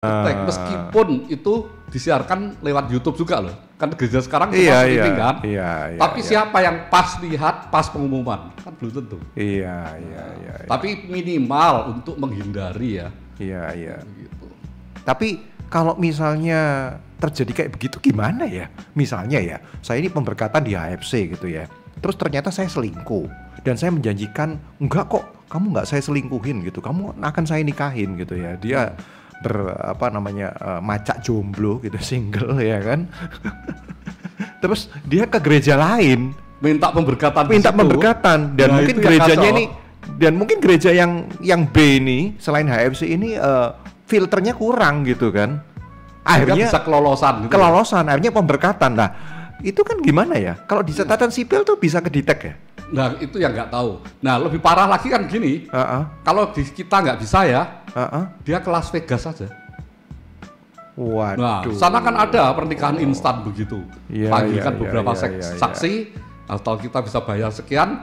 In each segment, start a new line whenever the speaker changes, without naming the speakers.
Meskipun itu disiarkan lewat YouTube juga loh. Kan gereja sekarang
iya,
streaming kan.
Iya,
tapi siapa yang pas lihat pas pengumuman? Kan belum tentu.
Iya.
Tapi minimal untuk menghindari ya.
Iya. Gitu. Tapi kalau misalnya terjadi kayak begitu gimana ya? Misalnya ya, saya ini pemberkatan di HFC gitu ya. Terus ternyata saya selingkuh dan saya menjanjikan enggak kok, kamu enggak saya selingkuhin gitu. Kamu akan saya nikahin gitu ya. Dia macak jomblo gitu, single ya kan. Terus dia ke gereja lain
minta pemberkatan
dan nah, mungkin gerejanya ini dan mungkin gereja yang B ini selain HFC ini filternya kurang gitu kan. Akhirnya
bisa kelolosan gitu.
Akhirnya pemberkatan. Nah, itu kan gimana ya? Kalau di catatan sipil tuh bisa kedetek ya?
Nah, itu yang nggak tahu. Nah, lebih parah lagi kan gini. Kalau di kita nggak bisa ya, dia ke Las Vegas saja.
Waduh.
Nah, sana kan ada pernikahan instan begitu. Panggilkan beberapa saksi, atau kita bisa bayar sekian,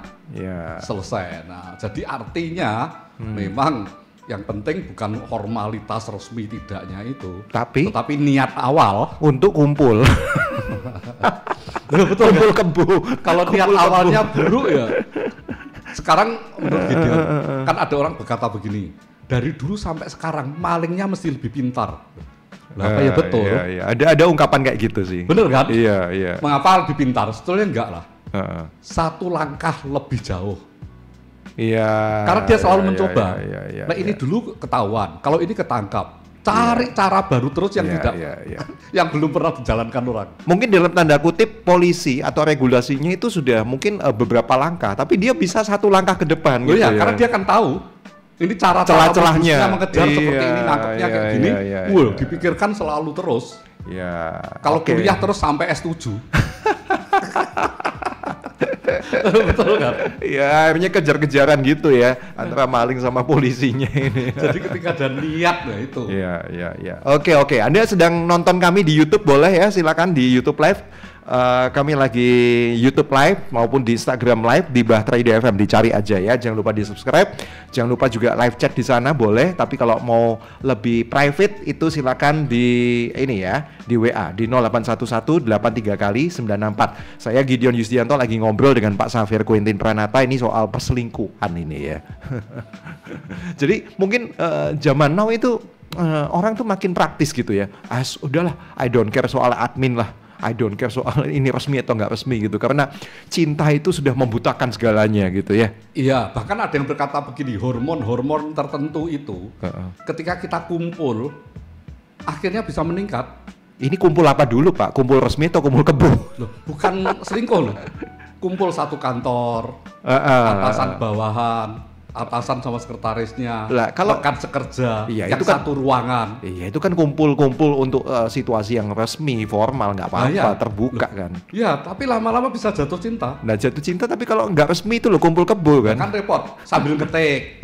selesai. Nah, jadi artinya memang yang penting bukan formalitas resmi tidaknya itu, tetapi niat awal
untuk kumpul.
Betul
kumpul kebo.
Kalau niat awalnya buruk ya. Sekarang menurut Gideon kan ada orang berkata begini, dari dulu sampai sekarang malingnya mesti lebih pintar. Lah ya betul.
Iya. Ada ungkapan kayak gitu sih.
Bener kan?
Iya.
Mengapa lebih pintar? Sebetulnya enggak lah. Satu langkah lebih jauh.
Iya.
Karena dia selalu mencoba.
Iya,
nah ini dulu ketahuan, kalau ini ketangkap. Cari cara baru terus yang yang belum pernah dijalankan orang.
Mungkin dalam tanda kutip polisi atau regulasinya itu sudah mungkin beberapa langkah, tapi dia bisa satu langkah ke depan gitu ya.
Karena dia akan tahu ini cara
celah-celahnya
mengejar seperti ini, nangkepnya kayak gini. Dipikirkan selalu terus.
Iya.
Kalau kuliah terus sampai S7. Betul kan?
Ya akhirnya kejar-kejaran gitu ya antara maling sama polisinya ini.
Jadi ketika ada niat nah itu.
Iya. Oke. Anda sedang nonton kami di YouTube boleh ya, silakan di YouTube Live. Kami lagi YouTube Live maupun di Instagram Live di Bahtera Ide FM, dicari aja ya. Jangan lupa di subscribe. Jangan lupa juga live chat di sana boleh. Tapi kalau mau lebih private itu silakan di ini ya, di WA di 081183 kali 964. Saya Gideon Yusdianto lagi ngobrol dengan Pak Xavier Quentin Pranata ini soal perselingkuhan ini ya. Jadi mungkin zaman now itu orang tuh makin praktis gitu ya. Udahlah, I don't care soal admin lah. I don't care soal ini resmi atau nggak resmi gitu, karena cinta itu sudah membutakan segalanya gitu ya.
Iya, bahkan ada yang berkata begini, hormon tertentu itu ketika kita kumpul akhirnya bisa meningkat.
Ini kumpul apa dulu Pak? Kumpul resmi atau kumpul kebo?
Loh, bukan selingkuh loh. Kumpul satu kantor, atasan bawahan, atasan sama sekretarisnya,
kalau
rekan sekerja,
yang
itu kan satu ruangan.
Iya, itu kan kumpul-kumpul untuk situasi yang resmi, formal, nggak apa-apa, terbuka kan.
Iya, tapi lama-lama bisa jatuh cinta.
Nah, jatuh cinta tapi kalau nggak resmi itu loh, kumpul kebo kan.
Kan repot, sambil ngetik.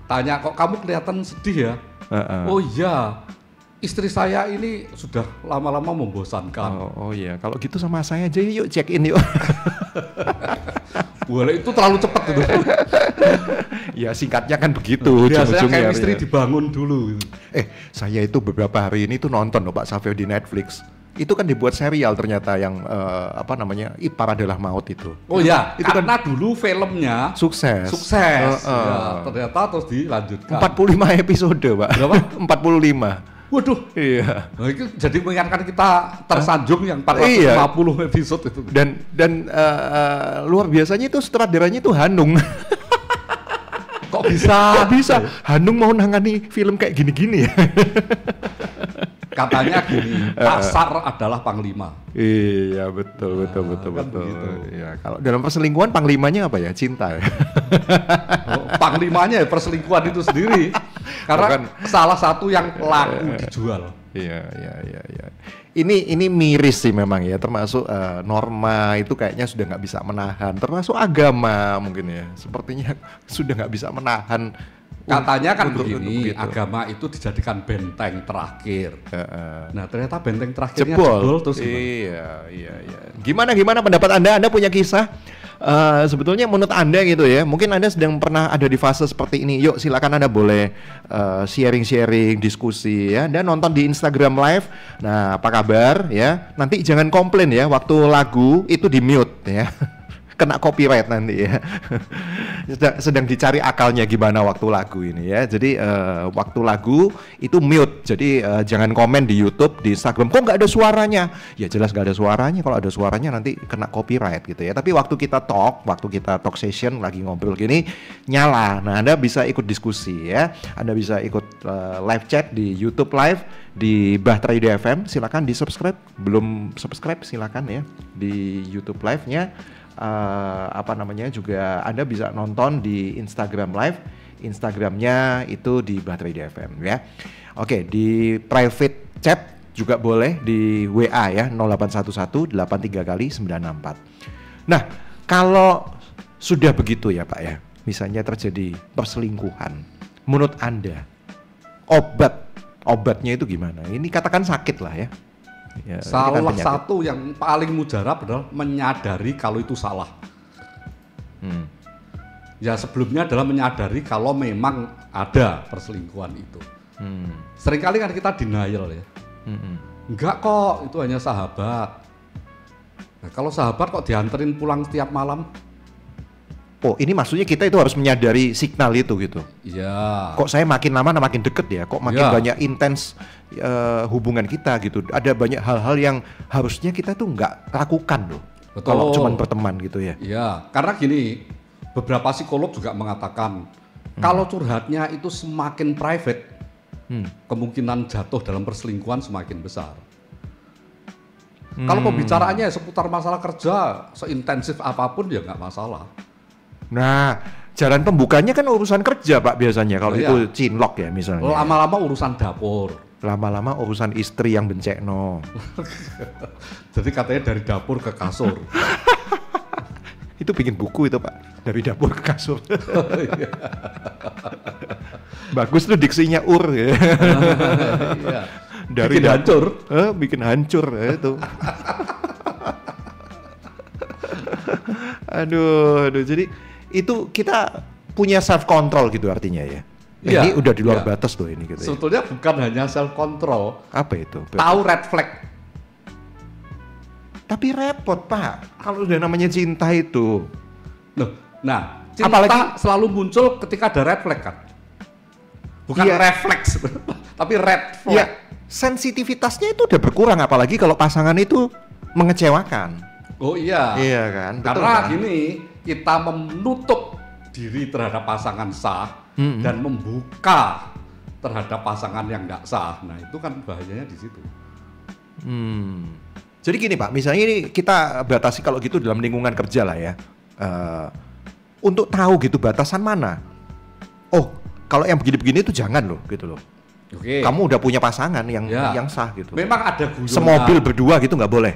Tanya, kok kamu kelihatan sedih ya? Oh iya, istri saya ini sudah lama-lama membosankan.
Oh iya, kalau gitu sama saya aja yuk, check in yuk.
Boleh, itu terlalu cepat itu.
Ya singkatnya kan begitu.
Biasanya chemistry dibangun dulu.
Saya itu beberapa hari ini tuh nonton loh Pak Xavier di Netflix. Itu kan dibuat serial ternyata yang Ipar Adalah Maut itu.
Oh ya, itu karena kan dulu filmnya
sukses.
Ya, ternyata terus dilanjutkan.
45 episode Pak. Berapa? 45.
Waduh,
iya.
Nah, itu jadi mengingatkan kita tersanjung yang 450 episode itu.
Dan luar biasanya itu sutradaranya itu Hanung.
Kok bisa?
Hanung mau nangani film kayak gini-gini ya.
Katanya gini, pasar adalah panglima.
Iya, betul. Ya, kalau dalam perselingkuhan panglimanya apa ya? Cinta ya.
Panglimanya ya perselingkuhan itu sendiri. Karena salah satu yang laku dijual.
Iya. Ini miris sih memang ya, termasuk norma itu kayaknya sudah nggak bisa menahan, termasuk agama mungkin ya, sepertinya sudah nggak bisa menahan.
Katanya kan begini, agama itu dijadikan benteng terakhir. Nah ternyata benteng terakhirnya jebol terus.
Iya. Gimana pendapat Anda? Anda punya kisah Sebetulnya menurut Anda gitu ya, mungkin Anda sedang pernah ada di fase seperti ini. Yuk silakan Anda boleh sharing-sharing, diskusi ya. Dan nonton di Instagram Live. Nah, apa kabar ya? Nanti jangan komplain ya, waktu lagu itu di mute ya. Kena copyright nanti ya. sedang dicari akalnya gimana waktu lagu ini ya. Jadi waktu lagu itu mute. Jadi jangan komen di YouTube, di Instagram. Kok nggak ada suaranya? Ya jelas nggak ada suaranya. Kalau ada suaranya nanti kena copyright gitu ya. Tapi waktu kita talk session lagi ngobrol gini nyala. Nah, Anda bisa ikut diskusi ya. Anda bisa ikut live chat di YouTube Live di Bahtera Ide FM. Silakan di subscribe. Belum subscribe silakan ya di YouTube Live-nya. Juga Anda bisa nonton di Instagram Live. Instagramnya itu di Bahtera Ide FM ya. Oke, di private chat juga boleh di WA ya 0811 83 kali 964. Nah, kalau sudah begitu ya Pak ya, misalnya terjadi perselingkuhan, menurut Anda obatnya itu gimana? Ini katakan sakit lah ya. Ya,
salah satu yang paling mujarab adalah menyadari kalau itu salah. Ya sebelumnya adalah menyadari kalau memang ada perselingkuhan itu. Seringkali kan kita denial ya. Enggak kok, itu hanya sahabat. Nah, kalau sahabat kok dianterin pulang setiap malam?
Oh, ini maksudnya kita itu harus menyadari signal itu gitu.
Iya.
Kok saya makin lama makin deket ya? Kok makin banyak intens hubungan kita gitu. Ada banyak hal-hal yang harusnya kita tuh nggak lakukan loh.
Betul.
Kalau cuma berteman gitu ya.
Iya, karena gini, beberapa psikolog juga mengatakan kalau curhatnya itu semakin private, kemungkinan jatuh dalam perselingkuhan semakin besar. Kalau pembicaraannya seputar masalah kerja, seintensif apapun ya nggak masalah.
Nah, jalan pembukanya kan urusan kerja Pak biasanya kalau itu cinlok ya misalnya.
Lama-lama urusan dapur.
Lama-lama urusan istri yang bencekno.
Jadi katanya dari dapur ke kasur.
Itu bikin buku itu Pak, dari dapur ke kasur. Bagus tuh diksinya ya. Dari
bikin hancur.
Bikin hancur ya itu. Aduh, jadi itu kita punya self control gitu artinya ya. Ini udah di luar batas loh ini gitu.
Sebetulnya bukan hanya self control.
Apa itu?
Tahu red flag. Tapi
repot Pak, kalau udah namanya cinta itu.
Nah, cinta apalagi selalu muncul ketika ada red flag kan. Bukan refleks, tapi red flag.
Ya, sensitivitasnya itu udah berkurang apalagi kalau pasangan itu mengecewakan.
Oh iya.
Iya kan.
Karena gini, kita menutup diri terhadap pasangan sah dan membuka terhadap pasangan yang tidak sah. Nah itu kan bahayanya di situ.
Jadi gini Pak, misalnya ini kita batasi kalau gitu dalam lingkungan kerja lah ya. Untuk tahu gitu batasan mana. Oh, kalau yang begini-begini itu jangan loh gitu loh.
Oke.
Kamu udah punya pasangan yang sah gitu.
Memang ada guyonan.
Semobil berdua gitu nggak boleh.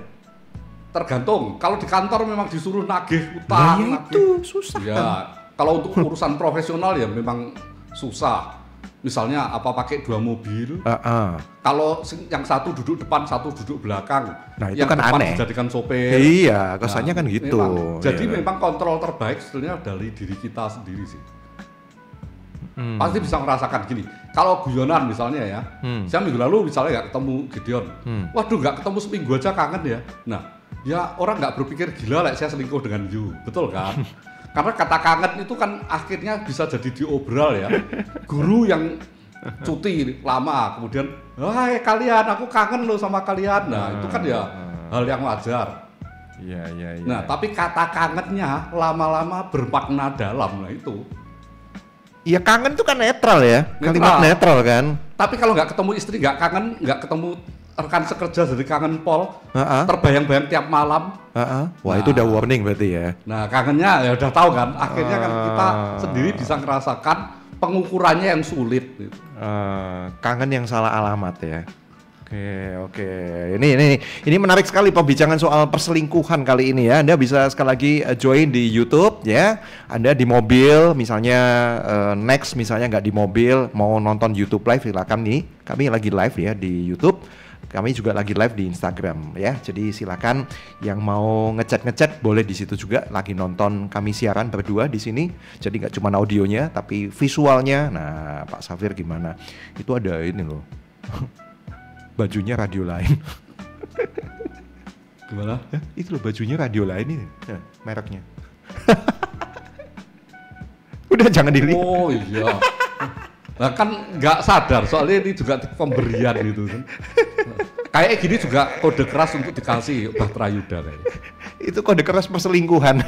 Tergantung. Kalau di kantor memang disuruh nagih utang.
Nah, itu susah.
Ya, kalau untuk urusan profesional ya memang susah. Misalnya apa pakai 2 mobil. Kalau yang satu duduk depan, satu duduk belakang.
Nah, itu
yang
kan
depan
aneh.
dijadikan sopir.
Iya, kesannya kan gitu.
Jadi memang kontrol terbaik sebenarnya dari diri kita sendiri sih. Pasti bisa merasakan gini. Kalau guyonan misalnya ya, saya minggu lalu misalnya nggak ketemu Gideon. Waduh, nggak ketemu seminggu aja kangen ya. Nah, ya orang nggak berpikir gila saya selingkuh dengan you, betul kan? Karena kata kangen itu kan akhirnya bisa jadi diobral ya. Guru yang cuti lama kemudian, hai kalian, aku kangen loh sama kalian. Nah itu kan ya hal yang wajar.
Iya.
Nah tapi kata kangennya lama-lama bermakna dalam, nah itu.
Iya kangen itu kan netral ya, kalimat netral kan.
Tapi kalau nggak ketemu istri nggak kangen, nggak ketemu rekan sekerja jadi kangen pol, terbayang-bayang tiap malam.
Wah itu udah warning berarti ya.
Nah kangennya ya udah tahu kan, akhirnya kan kita sendiri bisa ngerasakan pengukurannya yang sulit. Gitu.
Kangen yang salah alamat ya. Oke. Ini menarik sekali pembicaraan soal perselingkuhan kali ini ya. Anda bisa sekali lagi join di YouTube ya. Anda di mobil misalnya next misalnya nggak di mobil mau nonton YouTube live silakan nih. Kami lagi live ya di YouTube. Kami juga lagi live di Instagram ya. Jadi silakan yang mau ngechat boleh di situ juga. Lagi nonton kami siaran berdua di sini. Jadi nggak cuma audionya tapi visualnya. Nah, Pak Safir gimana? Itu ada ini loh. Bajunya radio lain.
Gimana?
Itu loh bajunya radio lain ini. Nah, mereknya. Udah jangan dilihat.
Oh iya. Nah kan nggak sadar soalnya ini juga pemberian gitu kan. Kayak gini juga kode keras untuk dikasih Bahtera Yuda kayaknya.
Itu kode keras perselingkuhan.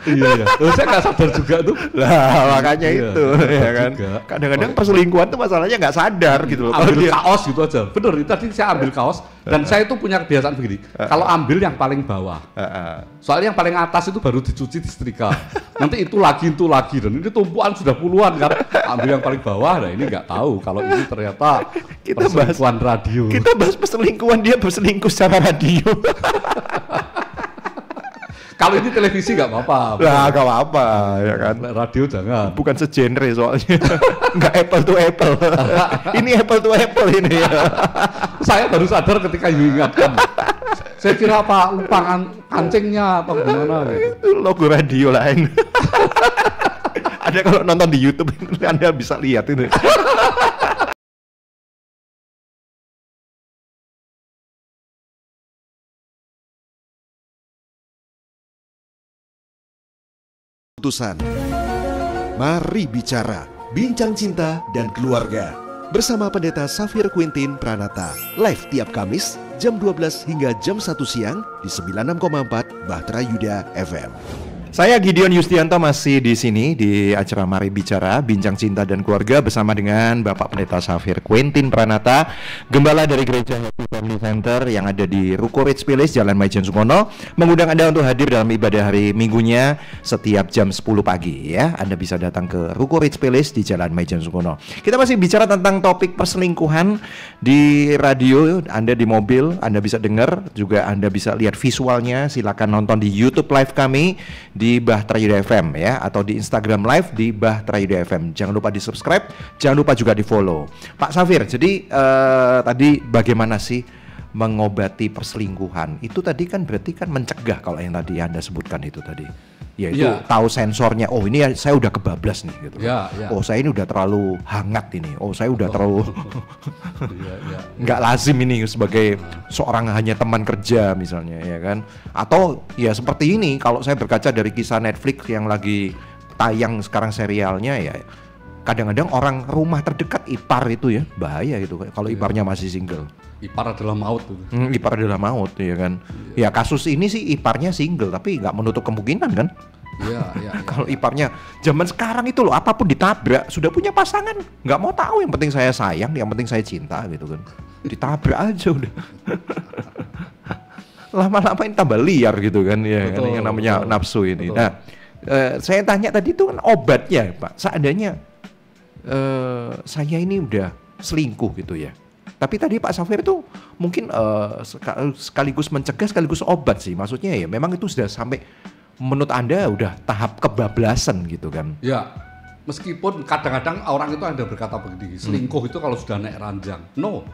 Iya. Saya nggak sadar juga tuh.
Lah makanya itu ya kan. Kadang-kadang perselingkuhan tuh masalahnya nggak sadar gitu loh.
Ambil kaos gitu aja. Bener, tadi saya ambil kaos dan saya itu punya kebiasaan begini. Kalau ambil yang paling bawah. Soalnya yang paling atas itu baru dicuci disetrika. Nanti itu lagi dan ini tumpuan sudah puluhan kan. Ambil yang paling bawah. Nah ini nggak tahu kalau ini ternyata perselingkuhan radio.
Kita bahas perselingkuhan, dia berselingkuh secara radio.
Kalau ini televisi nggak apa-apa.
Lah nggak apa-apa ya kan.
Radio jangan.
Bukan segenre soalnya. Nggak apple to apple. Ini apple to apple ini ya.
Saya baru sadar ketika you ingatkan. Saya kira apa lupa kancingnya atau gimana gitu.
Itu logo radio lain. Ada kalau nonton di YouTube Anda bisa lihat ini.
Mari bicara, bincang cinta dan keluarga bersama Pendeta Safir Quintin Pranata, live tiap Kamis jam 12 hingga jam 1 siang di 96,4 Bahtera Yuda FM.
Saya Gideon Yustianto masih di sini di acara Mari Bicara, Bincang Cinta dan Keluarga bersama dengan Bapak Pendeta Safir Quintin Pranata, Gembala dari Gereja Happy Family Center yang ada di Ruko Ridge Village, Jalan Maijen Sumono, mengundang Anda untuk hadir dalam ibadah hari Minggunya setiap jam 10 pagi ya. Anda bisa datang ke Ruko Ridge Village di Jalan Maijen Sumono. Kita masih bicara tentang topik perselingkuhan di radio, Anda di mobil, Anda bisa dengar, juga Anda bisa lihat visualnya. Silakan nonton di YouTube live kami di Bahtera Yuda FM ya, atau di Instagram live di Bahtera Yuda FM. Jangan lupa di subscribe, jangan lupa juga di follow. Pak Safir, jadi tadi bagaimana sih mengobati perselingkuhan? Itu tadi kan berarti kan mencegah kalau yang tadi Anda sebutkan itu tadi. Yaitu tahu sensornya, oh ini saya udah kebablas nih gitu. Oh saya ini udah terlalu hangat ini. Oh saya udah terlalu nggak lazim ini sebagai seorang hanya teman kerja misalnya ya kan. Atau ya seperti ini kalau saya berkaca dari kisah Netflix yang lagi tayang sekarang serialnya ya. Kadang-kadang orang rumah terdekat ipar itu ya bahaya gitu kalau iparnya masih single.
Ipar adalah maut.
Ipar adalah maut ya kan. Ya kasus ini sih iparnya single tapi nggak menutup kemungkinan kan. Kalau iparnya zaman sekarang itu loh apapun ditabrak, sudah punya pasangan nggak mau tahu, yang penting saya sayang, yang penting saya cinta gitu kan. Ditabrak aja udah. Lama-lama ini tambah liar gitu kan ya. Betul, kan yang namanya nafsu ini. Betul. Nah saya tanya tadi itu kan obatnya Pak, seandainya saya ini udah selingkuh gitu ya. Tapi tadi Pak Safir itu mungkin sekaligus mencegah sekaligus obat sih. Maksudnya ya memang itu sudah sampai menurut Anda udah tahap kebablasan gitu kan.
Ya, meskipun kadang-kadang orang itu ada berkata begini, selingkuh itu kalau sudah naik ranjang. No.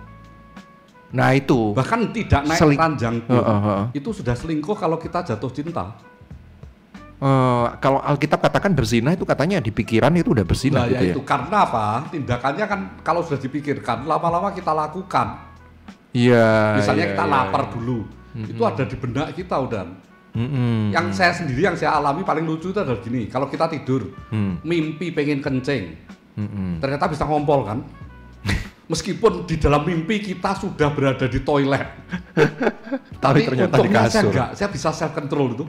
Nah itu.
Bahkan tidak naik ranjang pun, itu sudah selingkuh kalau kita jatuh cinta.
Kalau Alkitab katakan berzina itu katanya di pikiran itu udah berzina gitu ya.
Itu karena apa? Tindakannya kan kalau sudah dipikirkan lama-lama kita lakukan.
Iya.
Misalnya kita lapar dulu, itu ada di benak kita udah. Yang saya sendiri yang saya alami paling lucu itu adalah gini, kalau kita tidur, mimpi pengen kencing, ternyata bisa ngompol kan? Meskipun di dalam mimpi kita sudah berada di toilet, tapi
ternyata di
untungnya
kasur.
saya bisa self control itu.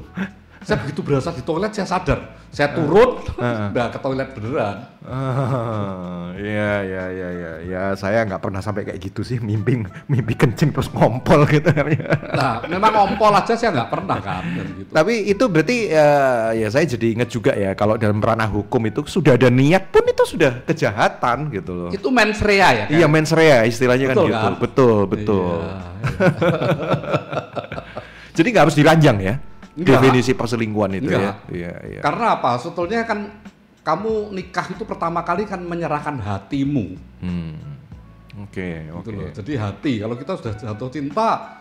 Saya begitu berasa di toilet saya sadar, saya turun, udah ke toilet beneran.
Ya saya nggak pernah sampai kayak gitu sih, mimpi kencing terus ngompol gitu.
Nah, memang ngompol aja saya nggak pernah kan. Gitu.
Tapi itu berarti ya saya jadi ingat juga ya kalau dalam ranah hukum itu sudah ada niat pun itu sudah kejahatan gitu loh.
Itu mens rea ya kan?
Iya mens rea istilahnya betul, kan gitu. Kan? Betul. Iya. Jadi nggak harus diranjang ya. Enggak. Definisi perselingkuhan itu. Enggak. Ya.
Karena apa? Sebetulnya kan kamu nikah itu pertama kali kan menyerahkan hatimu.
Oke.
Jadi hati, kalau kita sudah jatuh cinta,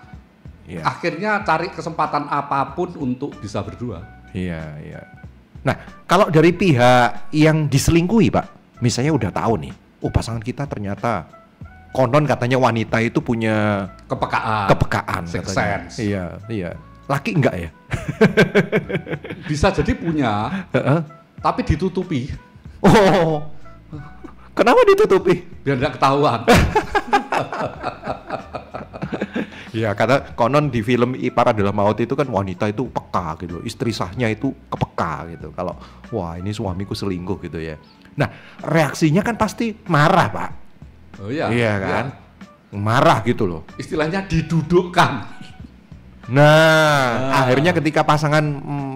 akhirnya cari kesempatan apapun untuk bisa berdua.
Iya. Nah, kalau dari pihak yang diselingkuhi, Pak, misalnya udah tahu nih, pasangan kita ternyata konon katanya wanita itu punya kepekaan,
sixth sense.
Iya. Laki enggak ya?
Bisa jadi punya, tapi ditutupi.
Oh, kenapa ditutupi?
Biar tidak ketahuan.
Ya, kata konon di film Ipar Adalah Maut itu kan wanita itu peka gitu, istri sahnya itu kepeka gitu. Kalau wah ini suamiku selingkuh gitu ya. Nah, reaksinya kan pasti marah, Pak.
Oh iya.
Iya kan? Iya. Marah gitu loh.
Istilahnya didudukkan.
Nah, akhirnya ketika pasangan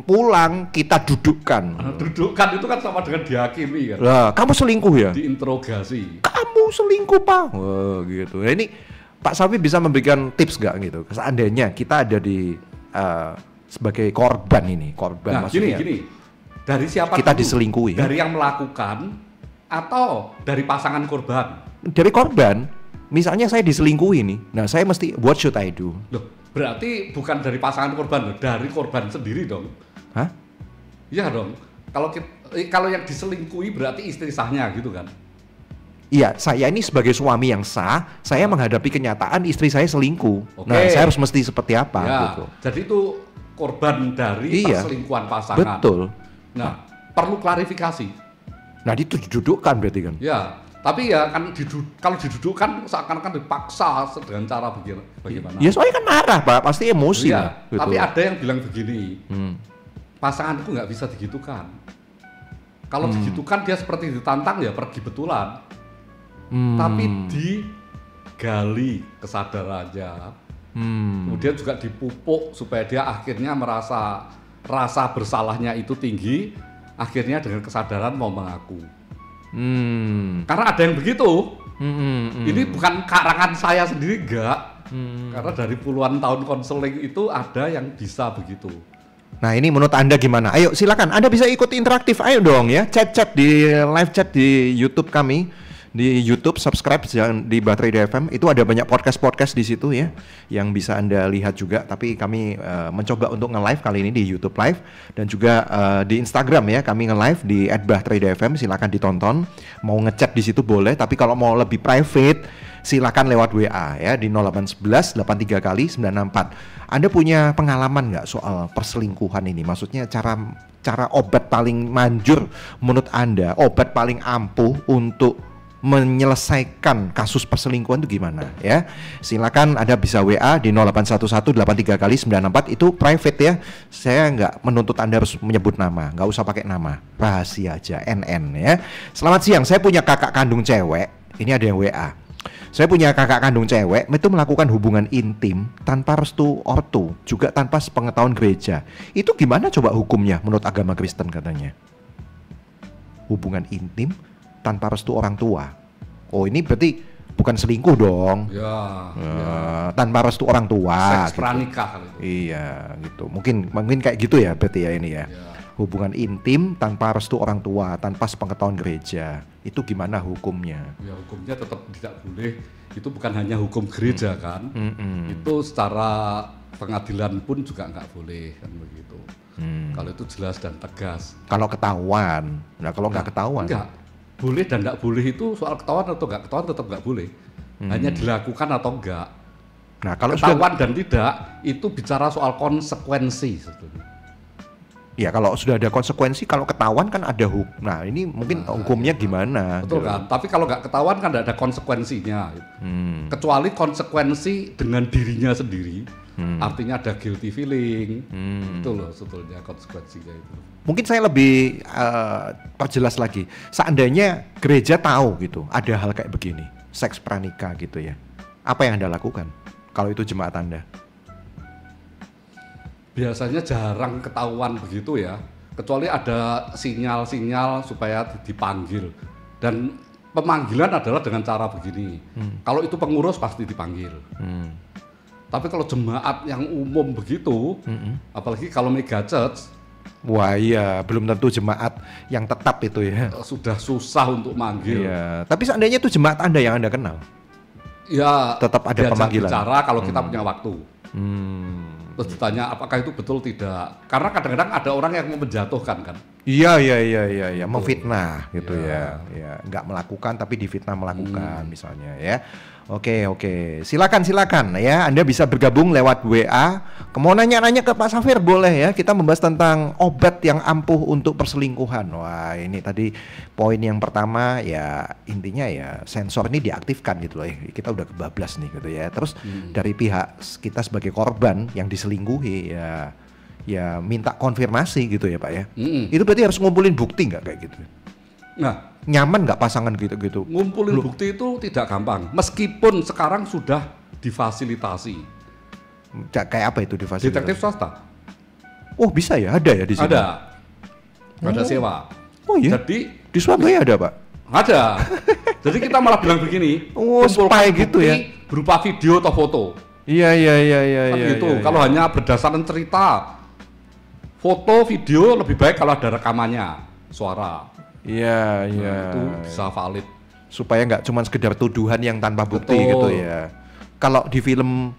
pulang kita dudukkan.
Dudukkan itu kan sama dengan dihakimi kan.
Lah, kamu selingkuh ya?
Diinterogasi.
Kamu selingkuh, Pak. Wah, gitu. Nah, ini Pak Safi bisa memberikan tips nggak gitu? Seandainya kita ada di sebagai korban ini,
nah, maksudnya. Gini. Dari siapa
kita
dulu?
Diselingkuhi?
Dari yang melakukan atau dari pasangan korban?
Dari korban. Misalnya saya diselingkuhi nih. Nah, saya mesti what should I do?
Loh, berarti bukan dari pasangan korban, dari korban sendiri dong.
Hah?
Iya dong. Kalau yang diselingkuhi berarti istri sahnya gitu kan?
Iya, saya ini sebagai suami yang sah, saya menghadapi kenyataan istri saya selingkuh.
Oke.
Nah, saya harus mesti seperti apa gitu.
Jadi itu korban dari perselingkuhan pasangan.
Betul.
Nah, perlu klarifikasi.
Nah, itu didudukkan berarti kan?
Ya, tapi ya kan kalau didudukkan seakan-akan dipaksa dengan cara bagaimana?
Ya soalnya kan marah, Pak, pasti emosi.
Iya,
gitu.
tapi ada yang bilang begini, pasanganku nggak bisa digitukan. Kalau digitukan dia seperti ditantang ya pergi betulan. Tapi digali kesadarannya, kemudian juga dipupuk supaya dia akhirnya merasa rasa bersalahnya itu tinggi, akhirnya dengan kesadaran mau mengaku. Karena ada yang begitu. Ini bukan karangan saya sendiri, enggak. Karena dari puluhan tahun konseling itu ada yang bisa begitu.
Nah, ini menurut Anda gimana? Ayo silakan, Anda bisa ikut interaktif, ayo dong ya, chat di live chat di YouTube kami. Di YouTube subscribe di Bahtera FM, itu ada banyak podcast di situ ya yang bisa Anda lihat juga. Tapi kami mencoba untuk nge-live kali ini di YouTube live dan juga di Instagram ya, kami nge-live di @bahtera.fm, silakan ditonton. Mau ngechat di situ boleh, tapi kalau mau lebih private silakan lewat WA ya di 0811 83 kali 964. Anda punya pengalaman nggak soal perselingkuhan ini? Maksudnya cara obat paling manjur menurut Anda, obat paling ampuh untuk menyelesaikan kasus perselingkuhan itu gimana ya? Silakan Anda bisa WA di 0811 83 kali 964, itu private ya. Saya nggak menuntut Anda harus menyebut nama, nggak usah pakai nama, rahasia aja, NN ya. Selamat siang, saya punya kakak kandung cewek. Ini ada yang WA. Saya punya kakak kandung cewek itu melakukan hubungan intim tanpa restu ortu, juga tanpa sepengetahuan gereja. Itu gimana coba hukumnya menurut agama Kristen katanya? Hubungan intim tanpa restu orang tua. Oh, ini berarti bukan selingkuh dong.
Ya.
Tanpa restu orang tua.
Seks pranikah gitu.
Iya, gitu. Mungkin kayak gitu ya berarti ya ini ya. Hubungan intim tanpa restu orang tua, tanpa sepengetahuan gereja. Itu gimana hukumnya?
Ya, hukumnya tetap tidak boleh. Itu bukan hanya hukum gereja kan. Itu secara pengadilan pun juga nggak boleh kan begitu. Kalau itu jelas dan tegas.
Kalau ketahuan. Nah, kalau nggak ketahuan.
Enggak. Boleh dan nggak boleh itu soal ketahuan atau nggak ketahuan tetap nggak boleh. Hanya dilakukan atau enggak.
Nah, kalau
ketahuan dan tidak itu bicara soal konsekuensi sebetulnya.
Ya, kalau sudah ada konsekuensi, kalau ketahuan kan ada hukum. Nah, ini mungkin hukumnya gimana?
Betul kan? Tapi kalau nggak ketahuan kan tidak ada konsekuensinya. Kecuali konsekuensi dengan dirinya sendiri. Artinya ada guilty feeling. Itu loh sebetulnya konsekuensinya itu.
Mungkin saya lebih perjelas lagi. Seandainya gereja tahu gitu, ada hal kayak begini, seks pranikah gitu ya. Apa yang Anda lakukan kalau itu jemaat Anda? Biasanya
jarang ketahuan begitu ya. Kecuali ada sinyal-sinyal supaya dipanggil. Dan pemanggilan adalah dengan cara begini. Kalau itu pengurus pasti dipanggil. Tapi kalau jemaat yang umum begitu, apalagi kalau mega church,
Wah iya, belum tentu jemaat yang tetap itu ya.
Sudah susah untuk manggil.
Iya. Tapi seandainya itu jemaat Anda yang Anda kenal,
ya
tetap ada pemanggilan.
Bicara kalau kita punya waktu. Terus ditanya apakah itu betul tidak? Karena kadang-kadang ada orang yang mau menjatuhkan kan.
Iya, memfitnah gitu ya. Ya, nggak melakukan tapi difitnah melakukan misalnya ya. Oke, silakan ya. Anda bisa bergabung lewat WA. Mau nanya-nanya ke Pak Safir boleh ya. Kita membahas tentang obat yang ampuh untuk perselingkuhan. Wah, ini tadi poin yang pertama ya, intinya ya sensor ini diaktifkan gitu loh. Kita udah kebablas nih gitu ya. Terus dari pihak kita sebagai korban yang diselingkuhi ya minta konfirmasi gitu ya Pak ya. Itu berarti harus ngumpulin bukti nggak kayak gitu? Nah, nyaman nggak pasangan gitu-gitu?
Ngumpulin bukti itu tidak gampang, meskipun sekarang sudah difasilitasi.
Kayak apa itu difasilitasi?
Detektif swasta.
Oh bisa ya, ada ya di sini?
Ada sewa.
Oh iya?
Jadi
di Surabaya ada Pak?
Ada. Jadi kita malah bilang begini,
spy gitu ya?
Berupa video atau foto.
Iya.
Gitu. Kalau hanya berdasarkan cerita, foto, video lebih baik kalau ada rekamannya, suara.
Iya.
Itu bisa valid.
Supaya nggak cuma sekedar tuduhan yang tanpa bukti. Betul. Gitu ya. Kalau di film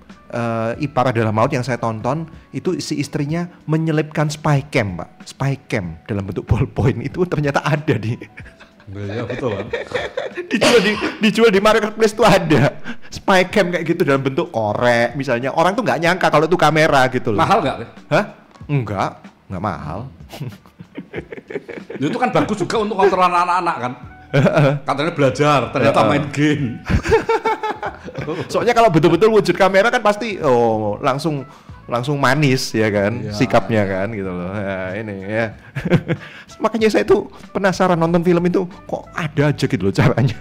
Ipar Adalah Maut yang saya tonton, itu si istrinya menyelipkan spy cam Pak. Spy cam dalam bentuk ballpoint itu ternyata ada di...
Iya betul kan.
dijual di marketplace tuh ada spy cam kayak gitu dalam bentuk korek misalnya. Orang tuh nggak nyangka kalau itu kamera gitu loh.
Mahal nggak?
Hah? Enggak mahal.
Itu kan bagus juga untuk kontrol anak-anak kan. Katanya belajar, ternyata main game.
Soalnya kalau betul-betul wujud kamera kan pasti langsung manis ya kan, sikapnya kan gitu loh. Nah, ini ya. Makanya saya tuh penasaran nonton film itu kok ada aja gitu loh caranya.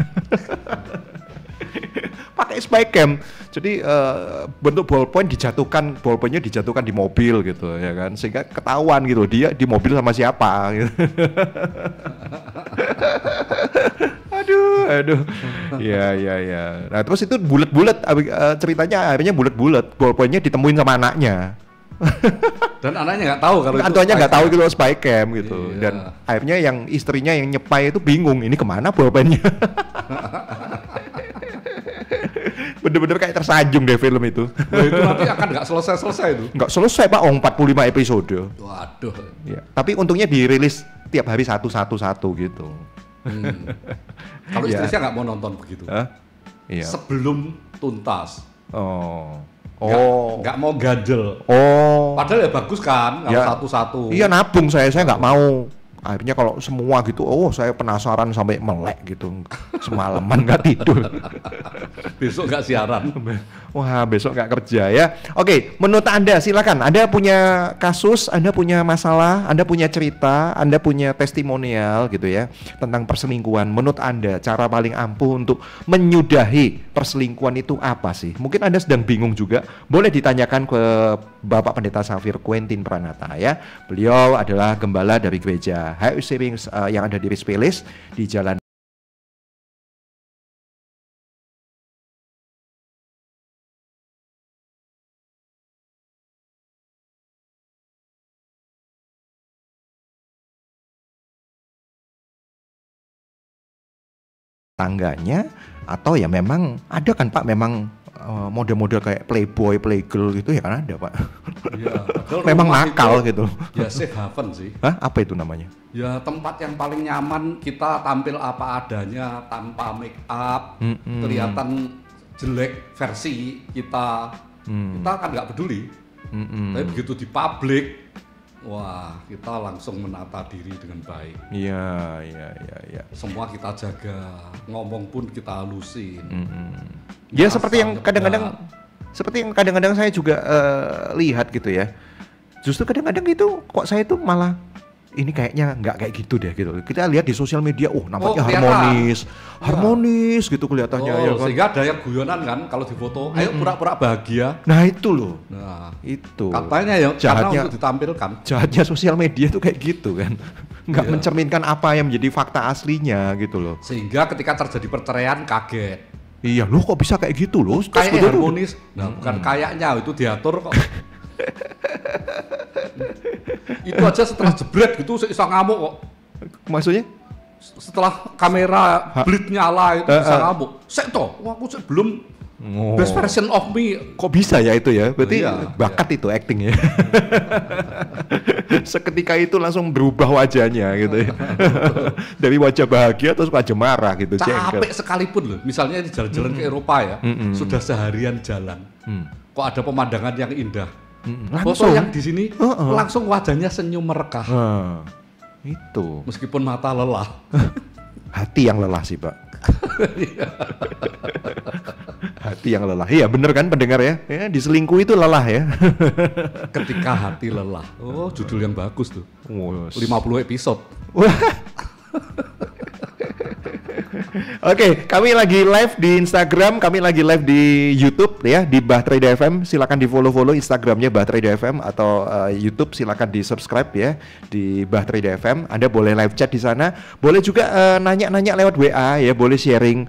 Pakai spy cam. Jadi bentuk ballpointnya dijatuhkan di mobil gitu ya kan, sehingga ketahuan gitu dia di mobil sama siapa gitu. Aduh. Ya. Nah, terus itu bulat-bulat ceritanya akhirnya bulat-bulat, ballpointnya ditemuin sama anaknya.
Dan anaknya nggak tahu kalau itu.
Anaknya nggak tahu gitu spy cam gitu. Iya. Dan akhirnya yang istrinya yang nyepai itu bingung, ini kemana ballpointnya? Bener-bener kayak tersanjung deh film itu.
Nah, itu nanti akan nggak selesai itu.
Nggak selesai Pak, 45 episode.
Waduh.
Ya. Tapi untungnya dirilis tiap hari satu gitu.
Kalau istrinya nggak mau nonton begitu.
Iya.
Sebelum tuntas. Nggak mau ganjel. Padahal ya bagus kan kalau satu-satu.
Iya nabung saya nggak mau. Akhirnya kalau semua gitu, saya penasaran sampai melek gitu. Semalaman nggak tidur.
Besok nggak siaran.
Wah, besok nggak kerja ya. Oke, menurut Anda silakan. Anda punya kasus, Anda punya masalah, Anda punya cerita, Anda punya testimonial gitu ya tentang perselingkuhan. Menurut Anda cara paling ampuh untuk menyudahi perselingkuhan itu apa sih? Mungkin Anda sedang bingung juga. Boleh ditanyakan ke Bapak Pendeta Safir Quentin Pranata ya. Beliau adalah gembala dari gereja High Savings yang ada di Rispelis di Jalan tangganya, atau ya memang ada kan Pak, memang model-model kayak playboy, playgirl gitu ya kan ada Pak.
Ya,
memang nakal gitu.
Ya safe haven sih.
Hah? Apa itu namanya?
Ya tempat yang paling nyaman, kita tampil apa adanya tanpa make up, kelihatan jelek versi kita, kita kan nggak peduli. Tapi begitu di publik, wah kita langsung menata diri dengan baik.
Iya.
Semua kita jaga, ngomong pun kita halusin.
Ya seperti yang kadang-kadang saya juga lihat gitu ya. Justru kadang-kadang itu kok saya tuh malah ini kayaknya nggak kayak gitu deh gitu. Kita lihat di sosial media, nampaknya harmonis gitu kelihatannya. Ya kan?
Sehingga ada yang guyonan kan kalau di foto, ayo pura-pura bahagia.
Nah itu loh.
Nah
itu.
Katanya ya jahatnya untuk ditampilkan.
Jahatnya sosial media tuh kayak gitu kan. Nggak mencerminkan apa yang menjadi fakta aslinya gitu loh.
Sehingga ketika terjadi perceraian kaget.
Iya loh kok bisa kayak gitu loh.
Kayak harmonis. Nah bukan kayaknya itu diatur kok. Itu aja setelah jebret gitu bisa ngamuk kok.
Maksudnya?
Setelah kamera bleed nyala itu bisa ngamuk. Sek toh, aku belum best version of me.
Kok bisa ya itu ya? Berarti bakat itu acting ya. Seketika itu langsung berubah wajahnya gitu ya. Dari wajah bahagia terus wajah marah gitu.
Capek sekalipun loh. Misalnya di jalan-jalan ke Eropa ya, sudah seharian jalan. Kok ada pemandangan yang indah. Foto yang di sini langsung wajahnya senyum merekah.
Itu.
Meskipun mata lelah.
Hati yang lelah sih, Pak. Hati yang lelah. Iya bener kan pendengar ya? Ya diselingkuh itu lelah ya.
Ketika hati lelah. Oh, judul yang bagus tuh. 50 episode.
Oke, kami lagi live di Instagram, kami lagi live di YouTube ya, di Bahtera FM. Silakan di follow Instagramnya Bahtera FM atau YouTube silakan di subscribe ya di Bahtera FM. Anda boleh live chat di sana, boleh juga nanya-nanya lewat WA ya, boleh sharing.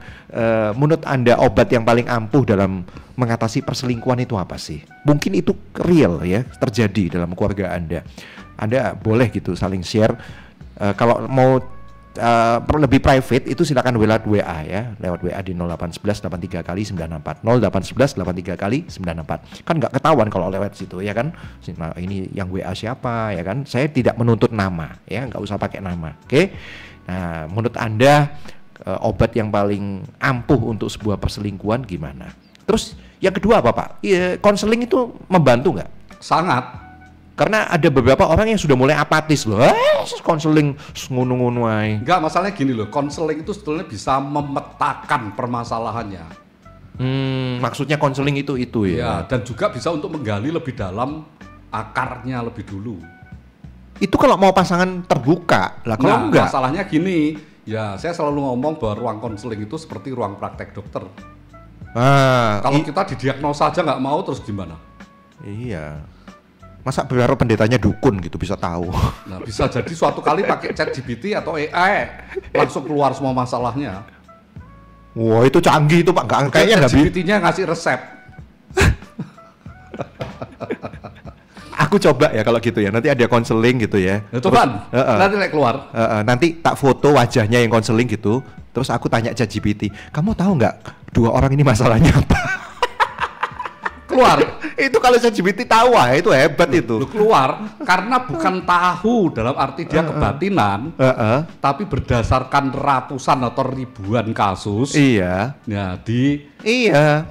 Menurut Anda obat yang paling ampuh dalam mengatasi perselingkuhan itu apa sih? Mungkin itu real ya, terjadi dalam keluarga Anda. Anda boleh gitu saling share. Kalau mau lebih private itu silakan lewat WA ya, lewat WA di 0811 83 kali 964 0811 83 kali 964. Kan nggak ketahuan kalau lewat situ ya kan. Nah, ini yang WA siapa ya kan? Saya tidak menuntut nama ya, nggak usah pakai nama. Oke. Nah, menurut Anda obat yang paling ampuh untuk sebuah perselingkuhan gimana? Terus yang kedua apa Pak? Konseling itu membantu nggak?
Sangat.
Karena ada beberapa orang yang sudah mulai apatis loh, konseling ngono-ngono ae.
Enggak, masalahnya gini loh, konseling itu sebetulnya bisa memetakan permasalahannya.
Maksudnya konseling itu ya.
Ya, dan juga bisa untuk menggali lebih dalam akarnya lebih dulu.
Itu kalau mau pasangan terbuka lah, kalau enggak.
Masalahnya gini, ya saya selalu ngomong bahwa ruang konseling itu seperti ruang praktek dokter. Kalau kita didiagnosa aja nggak mau, terus gimana?
Iya. Masa berharap pendetanya dukun gitu bisa tahu?
Nah, bisa jadi suatu kali pakai ChatGPT atau AI langsung keluar semua masalahnya.
Wah, itu canggih itu Pak. Kayaknya nggak bisa.
ChatGPT-nya ngasih resep.
Aku coba ya kalau gitu ya. Nanti ada konseling gitu ya.
Coba. Nanti keluar.
Nanti tak foto wajahnya yang konseling gitu. Terus aku tanya ChatGPT, kamu tahu nggak dua orang ini masalahnya apa?
Keluar.
Itu kalau ChatGPT tahu itu hebat itu.
Keluar karena bukan tahu dalam arti dia kebatinan, tapi berdasarkan ratusan atau ribuan kasus.
Iya.
Ya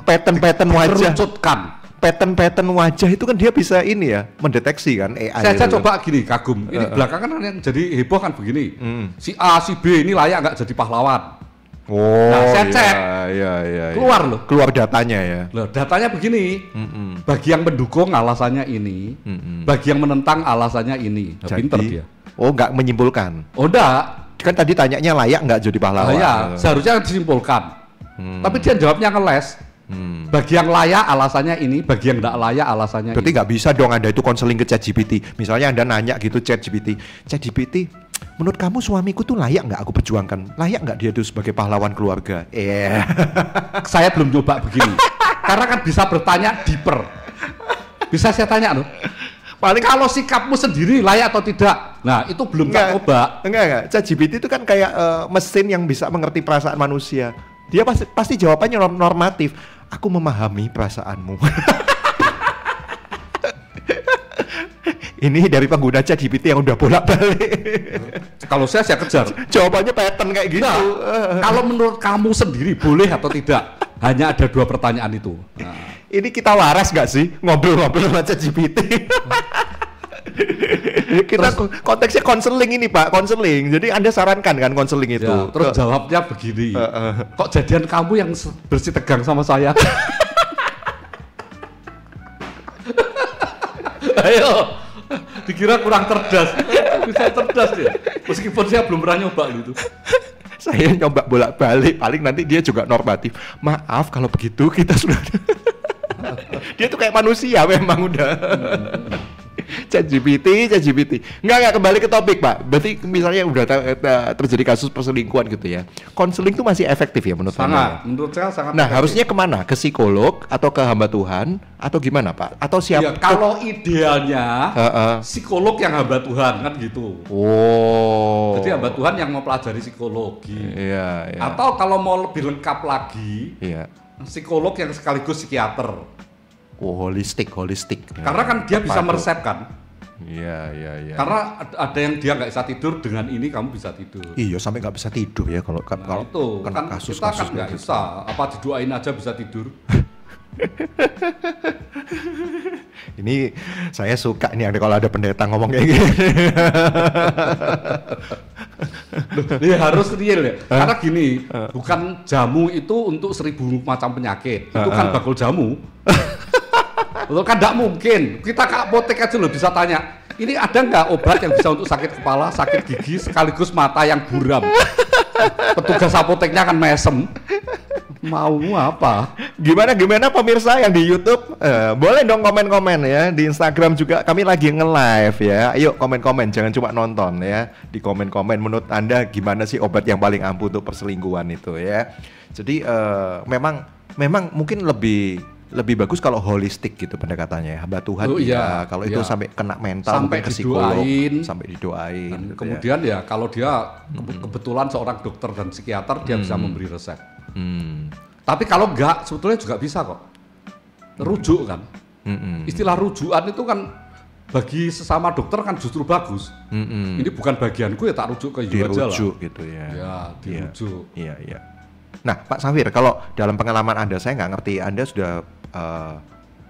pattern wajah.
Kerucutkan.
Pattern wajah itu kan dia bisa ini ya mendeteksi kan AI.
Saya coba gini kagum. Ini belakangan yang jadi heboh kan begini. Si A si B ini layak nggak jadi pahlawan?
Nah,
saya cek, keluar loh.
Keluar datanya ya.
Loh, datanya begini. Bagi yang mendukung alasannya ini, bagi yang menentang alasannya ini. Nah, pinter dia.
Oh, nggak menyimpulkan.
Oh, enggak.
Kan tadi tanyanya layak nggak jadi pahlawan.
Ya, seharusnya disimpulkan. Tapi dia jawabnya ngeles. Bagi yang layak alasannya ini, bagi yang tidak layak alasannya
berarti nggak bisa dong Anda itu konseling ke ChatGPT. Misalnya Anda nanya gitu ChatGPT, menurut kamu suamiku tuh layak nggak aku perjuangkan? Layak nggak dia tuh sebagai pahlawan keluarga?
Saya belum coba begini. Karena kan bisa bertanya deeper. Bisa saya tanya loh. Paling kalau sikapmu sendiri layak atau tidak? Nah, itu belum tak coba.
Enggak. ChatGPT itu kan kayak mesin yang bisa mengerti perasaan manusia. Dia pasti jawabannya normatif. Aku memahami perasaanmu. Ini dari pengguna ChatGPT yang udah bolak-balik.
Kalau saya kejar.
Jawabannya pattern kayak gitu.
Kalau menurut kamu sendiri boleh atau tidak? Hanya ada 2 pertanyaan itu.
Ini kita waras nggak sih ngobrol-ngobrol sama ChatGPT? Kita konteksnya konseling ini Pak, konseling. Jadi Anda sarankan kan konseling itu.
Ya, terus jawabnya begini. Kok jadian kamu yang bersih tegang sama saya? Ayo. Dikira kurang cerdas. Bisa cerdas dia. Meskipun saya belum pernah nyoba gitu.
Saya nyoba bolak-balik, paling nanti dia juga normatif. Maaf kalau begitu kita sudah. Dia tuh kayak manusia memang udah. ChatGPT. Enggak kembali ke topik, Pak. Berarti misalnya udah terjadi kasus perselingkuhan gitu ya. Konseling itu masih efektif ya menurut Anda?
Menurut saya sangat
Nah,
efektif.
harusnya kemana? Ke psikolog atau ke hamba Tuhan atau gimana, Pak? Atau siapa?
Ya, kalau idealnya psikolog yang hamba Tuhan kan gitu.
Oh.
Jadi hamba Tuhan yang mempelajari psikologi.
Iya.
Atau kalau mau lebih lengkap lagi,
iya.
Psikolog yang sekaligus psikiater.
Oh, holistik.
Karena kan dia bisa meresepkan.
Iya.
Karena ada yang dia nggak bisa tidur, dengan ini kamu bisa tidur.
Iya, sampai nggak bisa tidur ya kalau
itu
kena
kan
kasus
kita kan nggak bisa. Apa didoain aja bisa tidur?
Ini saya suka nih kalau ada pendeta ngomong kayak gini.
Dia harus real ya. Karena gini, bukan jamu itu untuk 1000 macam penyakit. Itu kan bakul jamu. Betul kan, nggak mungkin. Kita ke apotek aja loh bisa tanya, ini ada nggak obat yang bisa untuk sakit kepala, sakit gigi, sekaligus mata yang buram? Petugas apoteknya akan mesem. Mau apa?
Gimana pemirsa yang di YouTube? Boleh dong komen-komen ya. Di Instagram juga kami lagi nge-live ya. Ayo komen-komen, jangan cuma nonton ya. Di komen-komen menurut Anda gimana sih obat yang paling ampuh untuk perselingkuhan itu ya. Jadi memang mungkin lebih bagus kalau holistik gitu pendekatannya, hamba Tuhan. Kalau itu sampai kena mental,
sampai
ke psikolog,
didoain,
sampai didoain.
Dan
gitu
kemudian ya kalau dia kebetulan seorang dokter dan psikiater, dia bisa memberi resep. Tapi kalau enggak, sebetulnya juga bisa kok. Rujuk kan. Istilah rujukan itu kan bagi sesama dokter kan justru bagus. Ini bukan bagianku ya, tak rujuk ke you aja lah.
Dirujuk gitu ya.
Ya, dirujuk.
Iya. Nah, Pak Safir, kalau dalam pengalaman Anda, saya nggak ngerti, Anda sudah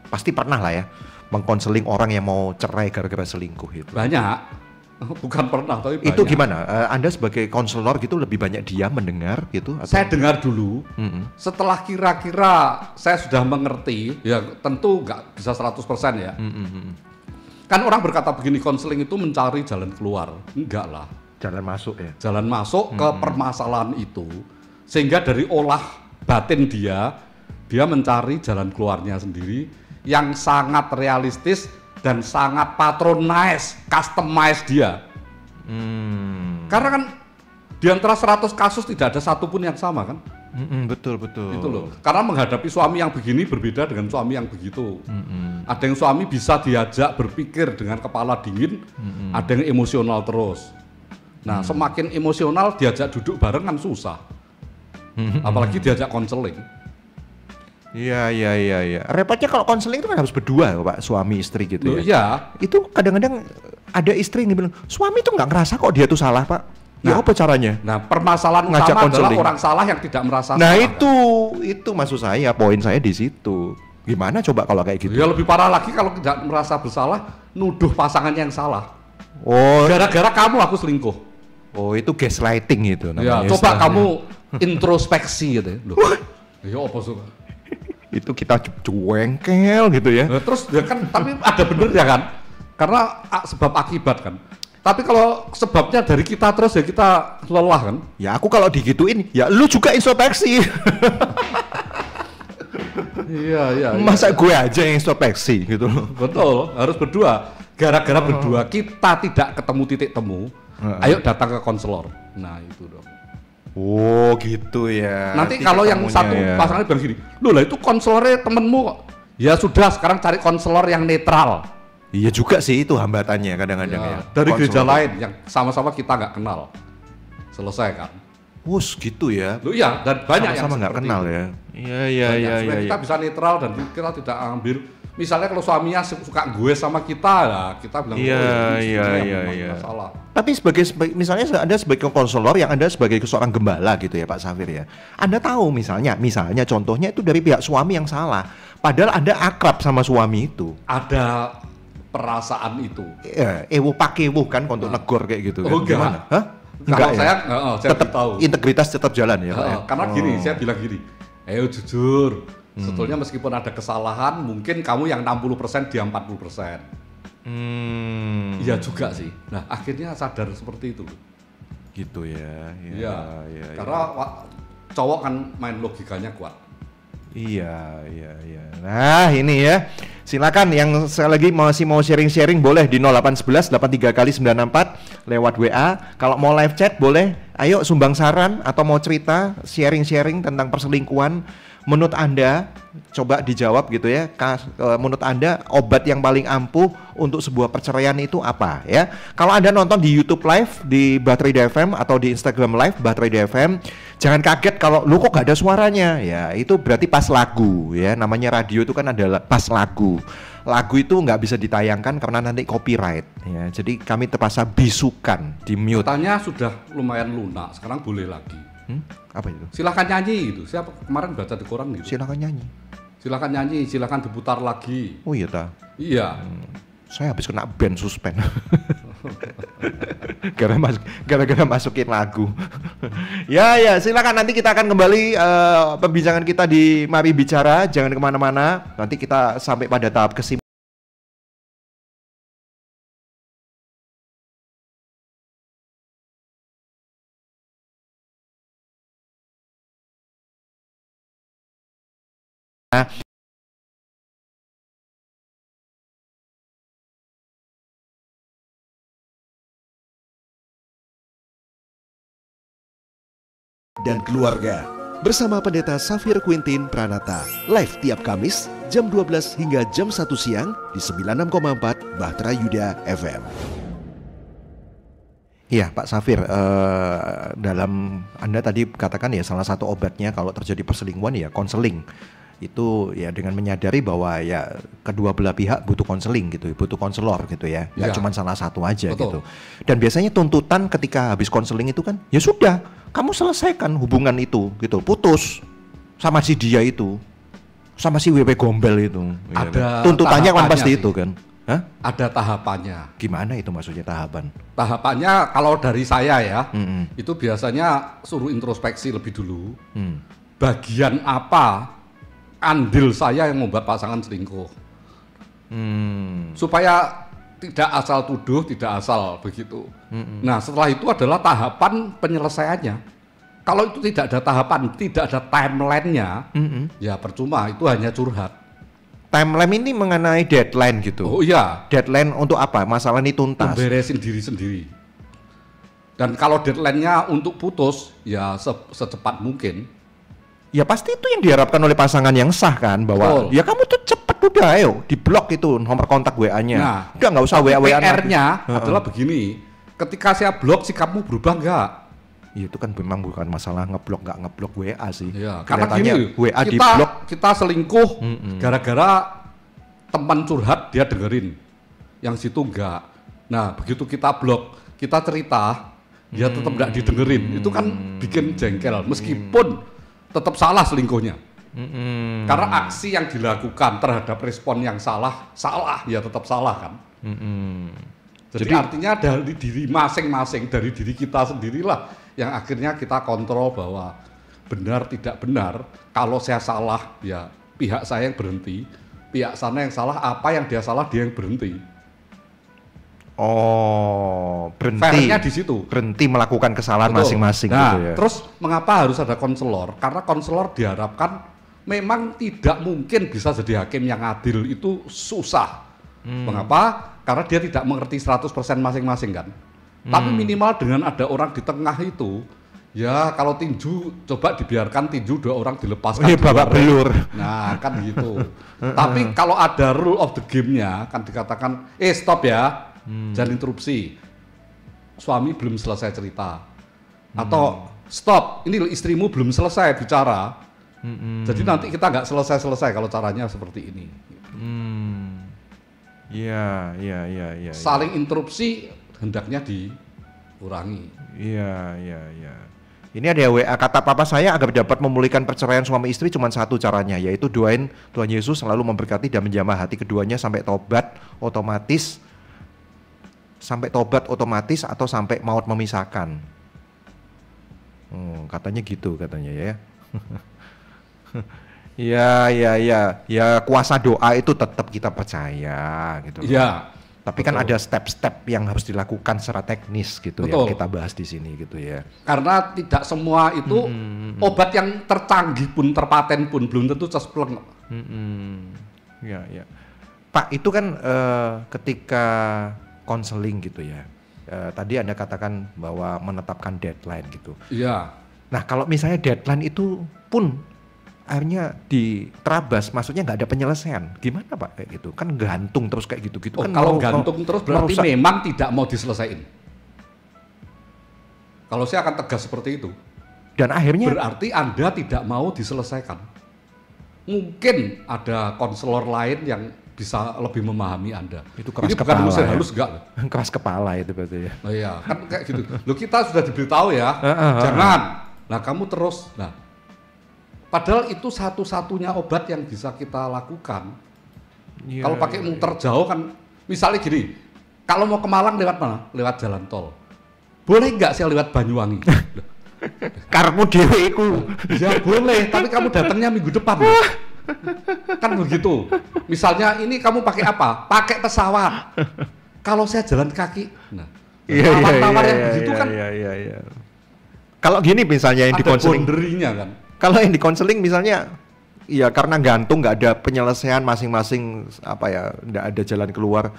pasti pernah lah ya mengkonseling orang yang mau cerai gara-gara selingkuh itu.
Banyak. Bukan pernah, tapi banyak.
Itu gimana? Anda sebagai konselor gitu lebih banyak diam mendengar gitu? Atau?
Saya dengar dulu, setelah kira-kira saya sudah mengerti, ya tentu nggak bisa 100% ya. Kan orang berkata begini, konseling itu mencari jalan keluar. Enggak lah.
Jalan masuk ya?
Jalan masuk ke permasalahan itu, sehingga dari olah batin dia mencari jalan keluarnya sendiri yang sangat realistis dan sangat patronize, customize dia. Karena kan di antara 100 kasus tidak ada satupun yang sama kan?
Betul.
Itu loh. Karena menghadapi suami yang begini berbeda dengan suami yang begitu. Ada yang suami bisa diajak berpikir dengan kepala dingin, ada yang emosional terus. Nah, semakin emosional diajak duduk bareng kan susah. Apalagi diajak konseling.
Iya. Repotnya kalau konseling itu kan harus berdua, Pak, suami istri gitu.
Loh, iya.
Itu kadang-kadang ada istri yang bilang, suami tuh nggak ngerasa kok dia tuh salah, Pak. Ya apa caranya?
Nah, permasalahan
Ngajak
utama
konseling.
adalah orang salah yang tidak merasa
Nah,
salah.
itu maksud saya, poin saya di situ. Gimana coba kalau kayak gitu?
Ya lebih parah lagi kalau tidak merasa bersalah, nuduh pasangannya yang salah.
Oh,
Gara-gara kamu aku selingkuh.
oh itu gaslighting itu
Ya,
namanya.
coba kamu introspeksi gitu ya. Loh. Ya apa suka?
Itu kita cuengkel gitu ya.
Nah, terus ya kan, tapi ada bener ya kan? Karena sebab akibat kan. Tapi kalau sebabnya dari kita terus ya kita lelah kan?
Ya aku kalau digituin, ya lu juga introspeksi.
Iya.
Masa gue aja yang introspeksi gitu loh.
Betul, harus berdua. Gara-gara berdua kita tidak ketemu titik temu. Ayo datang ke konselor. Nah itu dong.
Oh gitu ya.
Nanti kalau yang satu pasangannya bilang gini, loh lah itu konselornya temenmu kok. Ya sudah, sekarang cari konselor yang netral.
Iya juga sih itu hambatannya kadang-kadang ya.
Dari gereja lain yang sama-sama kita nggak kenal. Selesai kan?
Wus gitu ya.
Loh iya, dan banyak
sama-sama
yang
nggak kenal
itu.
ya. Iya.
Supaya kita bisa netral dan kita tidak ambil. Misalnya kalau suaminya suka gue sama kita, lah kita bilang
Iya.
Masalah.
Tapi misalnya Anda sebagai konselor yang Anda sebagai seorang gembala gitu ya Pak Safir ya. Anda tahu misalnya contohnya itu dari pihak suami yang salah. Padahal Anda akrab sama suami itu.
Ada perasaan itu.
Ewo pakewo kan untuk negor kayak gitu kan. Gimana? Hah?
Enggak ya? Saya
tetap
tahu.
Integritas tetap jalan ya Pak ya?
Karena gini, saya bilang gini, ayo jujur, sebetulnya meskipun ada kesalahan, mungkin kamu yang 60%, dia 40%. Iya juga sih. Nah akhirnya sadar seperti itu.
Gitu ya.
Iya. Karena cowok kan main logikanya kuat.
Iya. Nah ini ya, Silakan yang sekali lagi masih mau sharing-sharing boleh di 0811 83 kali 964 lewat WA. Kalau mau live chat boleh. Ayo sumbang saran atau mau cerita, sharing-sharing tentang perselingkuhan. Menurut Anda, coba dijawab gitu ya. Menurut Anda obat yang paling ampuh untuk sebuah perceraian itu apa ya? Kalau Anda nonton di YouTube Live di Bahtera Idea FM atau di Instagram Live Bahtera Idea FM, jangan kaget kalau lu kok gak ada suaranya. Ya, itu berarti pas lagu ya. Namanya radio itu kan adalah pas lagu. Lagu itu nggak bisa ditayangkan karena nanti copyright ya. Jadi kami terpaksa bisukan, di mute.
Katanya sudah lumayan lunak, sekarang boleh lagi.
Apa itu?
Silakan nyanyi itu. Siapa kemarin baca di koran gitu.
Silakan nyanyi.
Silakan nyanyi, silakan diputar lagi.
Oh iya ta.
Iya.
Saya habis kena ban suspend. Gara-gara masukin lagu. Ya, silakan nanti kita akan kembali pembincangan kita di Mari Bicara. Jangan kemana-mana. Nanti kita sampai pada tahap kesimpulan.
Dan keluarga bersama Pendeta Safir Quintin Pranata live tiap Kamis jam 12 hingga jam 1 siang di 96,4 Bahtera Yuda FM.
Iya Pak Safir, dalam Anda tadi katakan ya salah satu obatnya kalau terjadi perselingkuhan ya konseling. Itu ya dengan menyadari bahwa ya kedua belah pihak butuh konseling gitu, butuh konselor gitu ya. Nggak cuma salah satu aja. Betul. Gitu. Dan biasanya tuntutan ketika habis konseling itu kan ya sudah, kamu selesaikan hubungan itu gitu, putus sama si dia itu, sama si WP Gombel itu.
Ada
tuntutannya kan pasti
sih.
itu kan. Hah?
Ada tahapannya.
Gimana itu maksudnya tahapan?
Tahapannya kalau dari saya ya, itu biasanya suruh introspeksi lebih dulu. Bagian apa andil saya yang membuat pasangan selingkuh? Supaya tidak asal tuduh, tidak asal begitu. Nah setelah itu adalah tahapan penyelesaiannya. Kalau itu tidak ada tahapan, tidak ada timelinenya, ya percuma, itu hanya curhat.
Timeline ini mengenai deadline gitu.
Oh iya.
Deadline untuk apa? Masalah ini tuntas.
Memberesin diri sendiri. Dan kalau deadline-nya untuk putus, ya secepat mungkin.
Ya pasti itu yang diharapkan oleh pasangan yang sah kan, bahwa ya kamu tuh cepet udah ayo di blok itu nomor kontak WA-nya. Nah, udah nggak usah WA-WA.
PR-nya adalah begini. Ketika saya blok, sikapmu berubah nggak?
Ya, itu kan memang bukan masalah ngeblok nggak ngeblok WA sih.
Ya, karena gini,
WA di blok.
Kita selingkuh gara-gara teman curhat dia dengerin, yang situ enggak. Nah begitu kita blok, kita cerita, dia tetap nggak didengerin. Itu kan bikin jengkel, meskipun tetap salah selingkuhnya. Karena aksi yang dilakukan terhadap respon yang salah ya tetap salah kan. Jadi artinya dari diri masing-masing, dari diri kita sendirilah yang akhirnya kita kontrol bahwa benar tidak benar. Kalau saya salah ya pihak saya yang berhenti, pihak sana yang salah, apa yang dia salah dia yang berhenti.
Oh, berhenti.
Fairnya di situ.
Berhenti melakukan kesalahan masing-masing.
Nah,
gitu ya.
Terus mengapa harus ada konselor? Karena konselor diharapkan memang tidak mungkin bisa jadi hakim yang adil, itu susah. Mengapa? Karena dia tidak mengerti 100% masing-masing kan. Tapi minimal dengan ada orang di tengah itu, ya kalau tinju coba dibiarkan tinju dua orang dilepaskan.
Babak belur.
Nah kan gitu. Tapi kalau ada rule of the game-nya kan dikatakan, stop ya, jangan interupsi. Suami belum selesai cerita. Atau stop, ini istrimu belum selesai bicara. Jadi nanti kita nggak selesai-selesai kalau caranya seperti ini.
Iya.
Saling interupsi hendaknya dikurangi.
Iya. Ini ada WA, kata papa saya agar dapat memulihkan perceraian suami istri cuma satu caranya, yaitu doain Tuhan Yesus selalu memberkati dan menjamah hati keduanya sampai tobat otomatis atau sampai maut memisahkan. Katanya gitu katanya ya. Ya kuasa doa itu tetap kita percaya gitu.
Iya.
Tapi kan ada step-step yang harus dilakukan secara teknis gitu. Yang kita bahas di sini gitu ya.
Karena tidak semua itu obat yang tercanggih pun, terpaten pun belum tentu cespleng.
Ya. Pak, itu kan ketika konseling gitu ya, tadi Anda katakan bahwa menetapkan deadline gitu.
Iya.
Nah kalau misalnya deadline itu pun akhirnya diterabas, maksudnya nggak ada penyelesaian, gimana Pak kayak gitu? Kan gantung terus kayak gitu-gitu.
Oh,
kan
kalau gantung terus berarti memang tidak mau diselesaikan. Kalau saya akan tegas seperti itu.
Dan akhirnya
berarti Anda tidak mau diselesaikan. Mungkin ada konselor lain yang bisa lebih memahami Anda.
Itu keras
ini
kepala.
Bukan musir halus enggak.
Keras kepala itu berarti ya.
Oh iya, kan kayak gitu. Loh kita sudah diberitahu ya, jangan. Nah kamu terus, nah padahal itu satu-satunya obat yang bisa kita lakukan. Ya, kalau pakai muter jauh kan, misalnya gini, kalau mau ke Malang lewat mana? Lewat jalan tol. Boleh nggak saya lewat Banyuwangi?
Karmu dewe iku.
Ya boleh, tapi kamu datangnya minggu depan. Kan begitu. Misalnya ini kamu pakai apa? Pakai pesawat. Kalau saya jalan kaki, nah tawar-tawar yang begitu kan.
Iya. Kalau gini misalnya yang di konseling,
kan.
Kalau yang di konseling misalnya, ya karena gantung nggak ada penyelesaian masing-masing apa ya, nggak ada jalan keluar.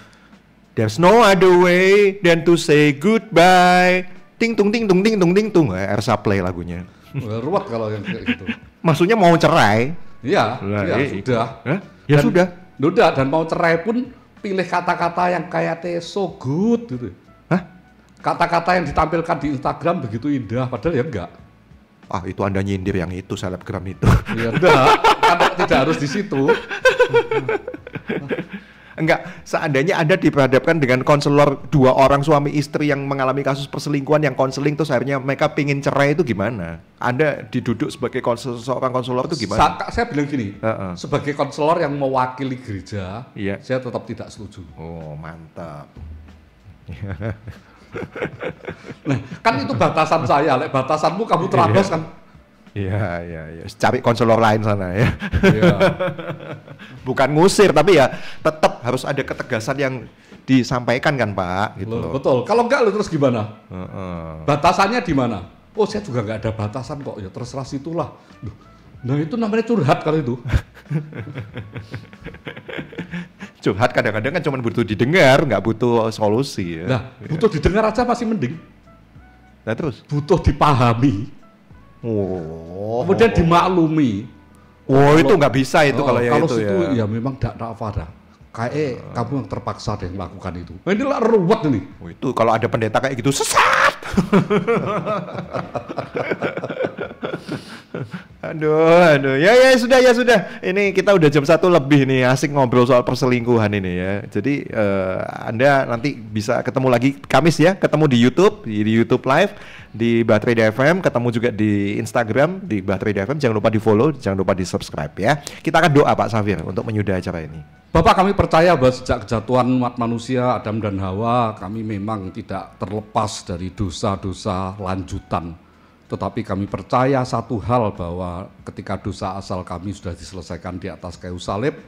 There's no other way than to say goodbye. Ting tung ting tung ting tung ting tung. Ersa Play lagunya.
Ruwet kalau yang kayak gitu.
Maksudnya mau cerai?
Iya, ya sudah.
Ya sudah.
Sudah, dan mau cerai pun pilih kata-kata yang kayak so good gitu.
Hah?
Kata-kata yang ditampilkan di Instagram begitu indah, padahal ya enggak.
Ah, itu Anda nyindir yang itu, selebgram itu.
Ya enggak, kan tidak harus di situ.
Enggak, seandainya Anda diperhadapkan dengan konselor 2 orang suami istri yang mengalami kasus perselingkuhan yang konseling terus akhirnya mereka pingin cerai itu gimana? Anda diduduk sebagai seorang konselor itu gimana?
Saya bilang gini, sebagai konselor yang mewakili gereja, saya tetap tidak setuju.
Oh, mantap.
Nah, kan itu batasan saya, batasanmu kamu terabas kan.
Iya. Cari konselor lain sana ya. Iya. Bukan ngusir, tapi ya tetap harus ada ketegasan yang disampaikan kan Pak. Gitu loh.
Betul. Kalau enggak terus gimana? Batasannya di mana? Oh saya juga nggak ada batasan kok. Ya terserah situlah. Nah itu namanya curhat kalau itu.
Curhat kadang-kadang kan cuma butuh didengar, nggak butuh solusi. Ya.
Nah butuh didengar aja masih mending.
Nah terus?
Butuh dipahami. Kemudian dimaklumi.
Itu nggak bisa itu kalau ya
kalau
itu
situ,
ya.
Ya memang tidak ada. Kayak kamu yang terpaksa deh melakukan itu. Nah, inilah ruwet ini.
Itu kalau ada pendeta kayak gitu sesat. Aduh. Ya sudah. Ini kita udah jam 1 lebih nih, asik ngobrol soal perselingkuhan ini ya. Jadi Anda nanti bisa ketemu lagi Kamis ya, ketemu di YouTube Live di Bahtera FM, ketemu juga di Instagram di Bahtera FM. Jangan lupa di-follow, jangan lupa di-subscribe ya. Kita akan doa Pak Safir untuk menyudahi acara ini.
Bapak, kami percaya bahwa sejak kejatuhan umat manusia Adam dan Hawa, kami memang tidak terlepas dari dosa-dosa lanjutan. Tetapi kami percaya satu hal, bahwa ketika dosa asal kami sudah diselesaikan di atas kayu salib,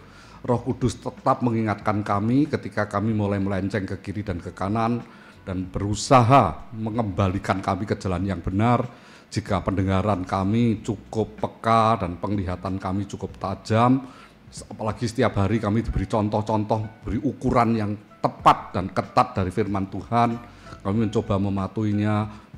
Roh Kudus tetap mengingatkan kami ketika kami mulai melenceng ke kiri dan ke kanan, dan berusaha mengembalikan kami ke jalan yang benar. Jika pendengaran kami cukup peka dan penglihatan kami cukup tajam, apalagi setiap hari kami diberi contoh-contoh, beri ukuran yang tepat dan ketat dari firman Tuhan, kami mencoba mematuhinya.